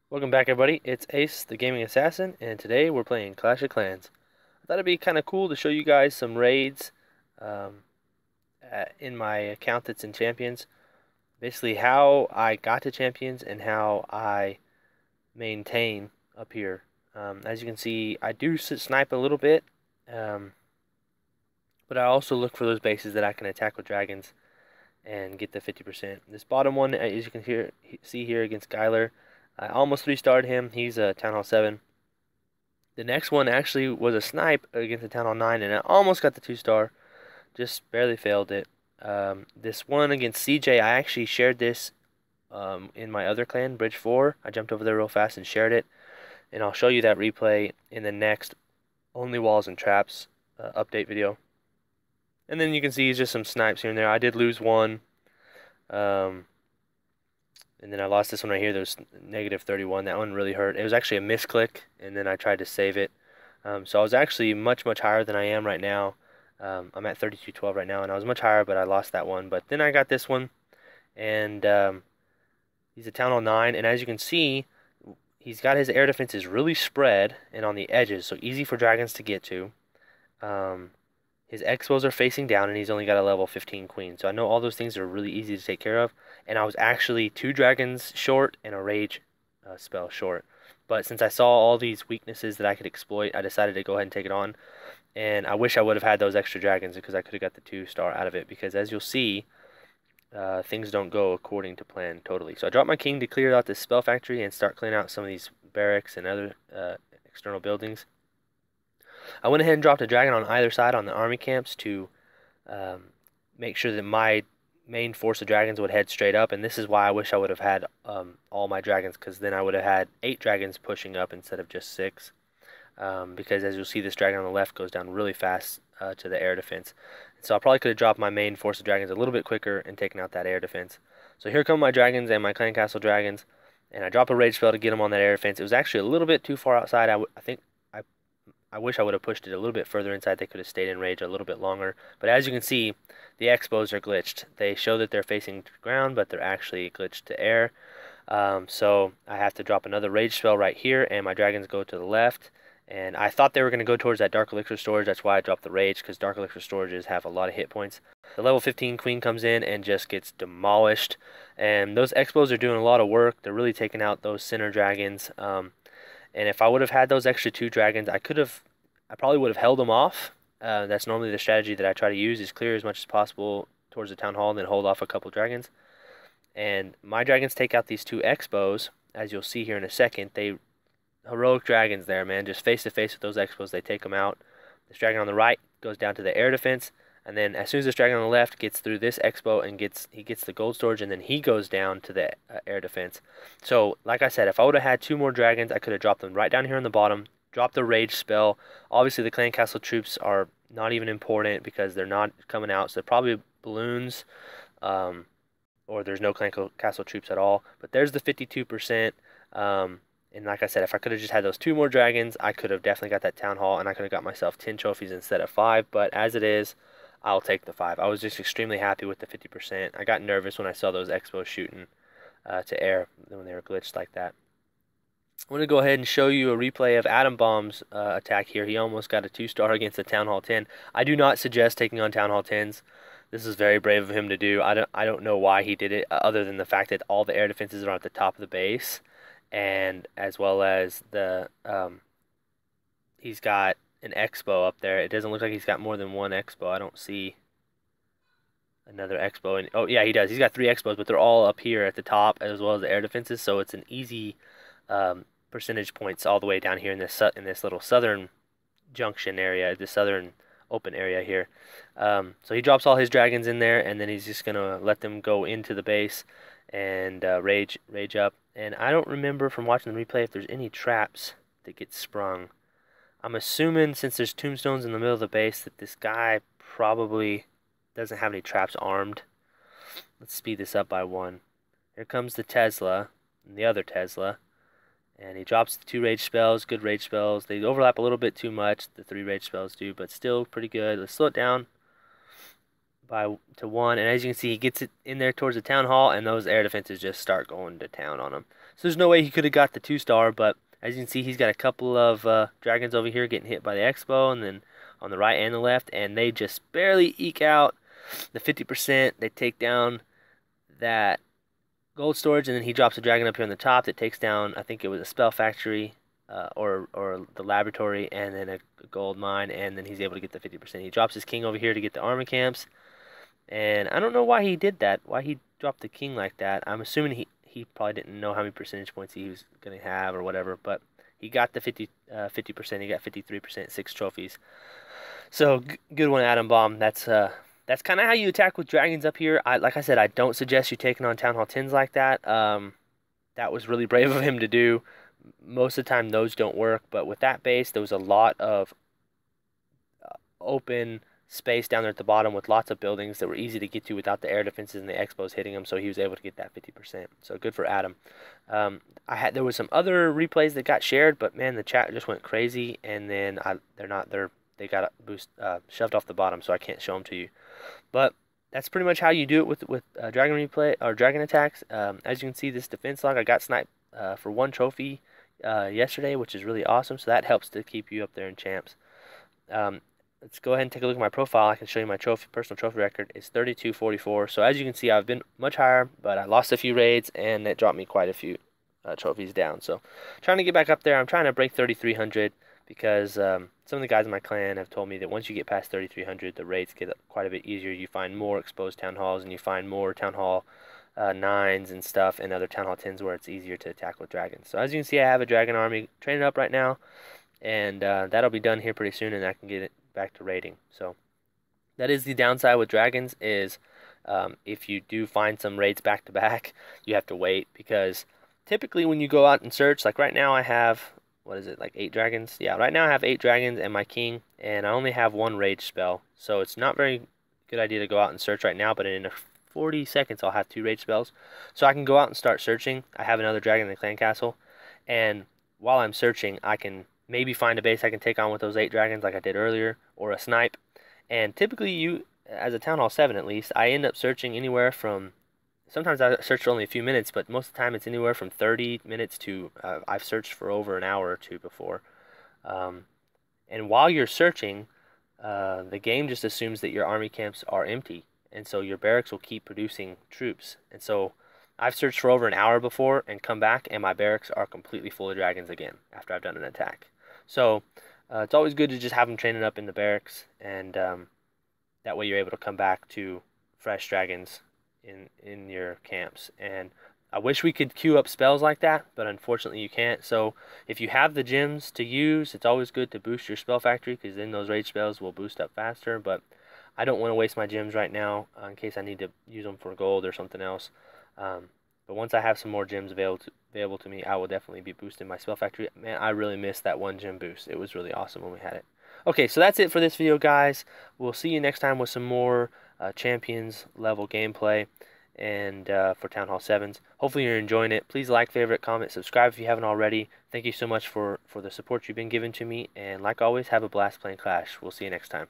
Welcome back, everybody. It's Ace, the Gaming Assassin, and today we're playing Clash of Clans. I thought it'd be kind of cool to show you guys some raids um, in my account that's in Champions. Basically, how I got to Champions and how I maintain up here. As you can see, I do snipe a little bit, um, but I also look for those bases that I can attack with dragons and get the 50%. This bottom one, as you can see here against Skylar, I almost 3-starred him. He's a Town Hall 7. The next one actually was a snipe against the Town Hall 9, and I almost got the 2-star. Just barely failed it. This one against CJ, I actually shared this in my other clan, Bridge 4. I jumped over there real fast and shared it. And I'll show you that replay in the next Only Walls and Traps update video. And then you can see just some snipes here and there. I did lose one. Um, and then I lost this one right here. There was negative 31. That one really hurt. It was actually a misclick, and then I tried to save it. So I was actually much higher than I am right now. I'm at 32.12 right now, and I was much higher, but I lost that one. But then I got this one, and he's a Town Hall 9, and as you can see, he's got his air defenses really spread and on the edges, so easy for dragons to get to. His expos are facing down, and he's only got a level 15 queen. So I know all those things are really easy to take care of. And I was actually 2 dragons short and a rage spell short. But since I saw all these weaknesses that I could exploit, I decided to go ahead and take it on. And I wish I would have had those extra dragons because I could have got the 2-star out of it. Because as you'll see, things don't go according to plan totally. So I dropped my king to clear out this spell factory and start clearing out some of these barracks and other external buildings. I went ahead and dropped a dragon on either side on the army camps to make sure that my main force of dragons would head straight up, and this is why I wish I would have had all my dragons, because then I would have had 8 dragons pushing up instead of just 6. Because as you'll see, this dragon on the left goes down really fast to the air defense. So I probably could have dropped my main force of dragons a little bit quicker and taken out that air defense. So here come my dragons and my clan castle dragons, and I drop a rage spell to get them on that air defense. It was actually a little bit too far outside. I think I wish I would have pushed it a little bit further inside. They could have stayed in rage a little bit longer. But as you can see, the expos are glitched. They show that they're facing ground, but they're actually glitched to air. So I have to drop another rage spell right here, and my dragons go to the left. And I thought they were going to go towards that dark elixir storage. That's why I dropped the rage, because dark elixir storages have a lot of hit points. The level 15 queen comes in and just gets demolished. And those expos are doing a lot of work. They're really taking out those center dragons. And if I would have had those extra 2 dragons, I probably would have held them off. That's normally the strategy that I try to use, is clear as much as possible towards the town hall and then hold off a couple dragons. And my dragons take out these 2 expos, as you'll see here in a second. They heroic dragons there, man, just face to face with those expos. They take them out. This dragon on the right goes down to the air defense. And then as soon as this dragon on the left gets through this expo and he gets the gold storage, and then he goes down to the air defense. So, like I said, if I would have had 2 more dragons, I could have dropped them right down here on the bottom, dropped the rage spell. Obviously, the clan castle troops are not even important because they're not coming out, so they're probably balloons, or there's no clan castle troops at all. But there's the 52%. And like I said, if I could have just had those 2 more dragons, I could have definitely got that town hall, and I could have got myself 10 trophies instead of 5. But as it is, I'll take the 5. I was just extremely happy with the 50%. I got nervous when I saw those expos shooting to air when they were glitched like that. I'm going to go ahead and show you a replay of Atom Bomb's attack here. He almost got a 2-star against the Town Hall 10. I do not suggest taking on Town Hall 10s. This is very brave of him to do. I don't know why he did it, other than the fact that all the air defenses are at the top of the base, and as well as the he's got an expo up there. It doesn't look like he's got more than 1 expo. I don't see another expo. And oh yeah, he does. He's got 3 expos, but they're all up here at the top as well as the air defenses. So it's an easy percentage points all the way down here in this little southern junction area, the southern open area here. So he drops all his dragons in there, and then he's just gonna let them go into the base and rage up. And I don't remember from watching the replay if there's any traps that get sprung. I'm assuming, since there's tombstones in the middle of the base, that this guy probably doesn't have any traps armed. Let's speed this up by 1. Here comes the Tesla, and the other Tesla. And he drops the 2 rage spells, good rage spells. They overlap a little bit too much, the 3 rage spells do, but still pretty good. Let's slow it down. to 1, and as you can see, he gets it in there towards the town hall, and those air defenses just start going to town on him. So there's no way he could have got the 2-star, but as you can see, he's got a couple of dragons over here getting hit by the Expo, and then on the right and the left, and they just barely eke out the 50%. They take down that gold storage, and then he drops a dragon up here on the top that takes down, I think it was a spell factory, or the laboratory, and then a gold mine, and then he's able to get the 50%. He drops his king over here to get the army camps, and I don't know why he did that, why he dropped the king like that. I'm assuming he probably didn't know how many percentage points he was going to have or whatever, but he got the 50%, he got 53%, 6 trophies. So, good one, Adam Bomb. That's kind of how you attack with dragons up here. Like I said, I don't suggest you taking on Town Hall 10s like that. That was really brave of him to do. Most of the time, those don't work. But with that base, there was a lot of open space down there at the bottom with lots of buildings that were easy to get to without the air defenses and the Expos hitting him. So he was able to get that 50%. So good for Adam. There was some other replays that got shared, but man, the chat just went crazy. And then they got shoved off the bottom, so I can't show them to you. But that's pretty much how you do it with dragon replay or dragon attacks. As you can see, this defense log, I got sniped for 1 trophy yesterday, which is really awesome. So that helps to keep you up there in champs. Let's go ahead and take a look at my profile. I can show you my personal trophy record. It's 3244. So as you can see, I've been much higher, but I lost a few raids, and it dropped me quite a few trophies down. So trying to get back up there. I'm trying to break 3300 because some of the guys in my clan have told me that once you get past 3300, the raids get quite a bit easier. You find more exposed town halls, and you find more town hall 9s and stuff, and other town hall 10s where it's easier to attack with dragons. So as you can see, I have a dragon army training up right now, and that'll be done here pretty soon, and I can get it back to raiding. So that is the downside with dragons, is if you do find some raids back to back, you have to wait, because typically when you go out and search, like right now I have, what is it, like 8 dragons? Yeah, right now I have 8 dragons and my king, and I only have 1 rage spell, so it's not very good idea to go out and search right now, but in 40 seconds I'll have 2 rage spells, so I can go out and start searching. I have another dragon in the clan castle, and while I'm searching, I can maybe find a base I can take on with those 8 dragons like I did earlier, or a snipe. And typically you, as a Town Hall 7 at least, I end up searching anywhere from, sometimes I search for only a few minutes, but most of the time it's anywhere from 30 minutes to, I've searched for over an hour or 2 before. And while you're searching, the game just assumes that your army camps are empty, and so your barracks will keep producing troops. And so I've searched for over an hour before and come back, and my barracks are completely full of dragons again after I've done an attack. So it's always good to just have them training up in the barracks, and that way you're able to come back to fresh dragons in your camps. And I wish we could queue up spells like that, but unfortunately you can't. So if you have the gems to use, it's always good to boost your spell factory, because then those rage spells will boost up faster. But I don't want to waste my gems right now in case I need to use them for gold or something else. But once I have some more gems available to me, I will definitely be boosting my spell factory. Man, I really missed that 1 gem boost. It was really awesome when we had it. Okay, so that's it for this video, guys. We'll see you next time with some more champions level gameplay, and for Town Hall 7s. Hopefully you're enjoying it. Please like, favorite, comment, subscribe if you haven't already. Thank you so much for the support you've been giving to me, and like always, have a blast playing Clash. We'll see you next time.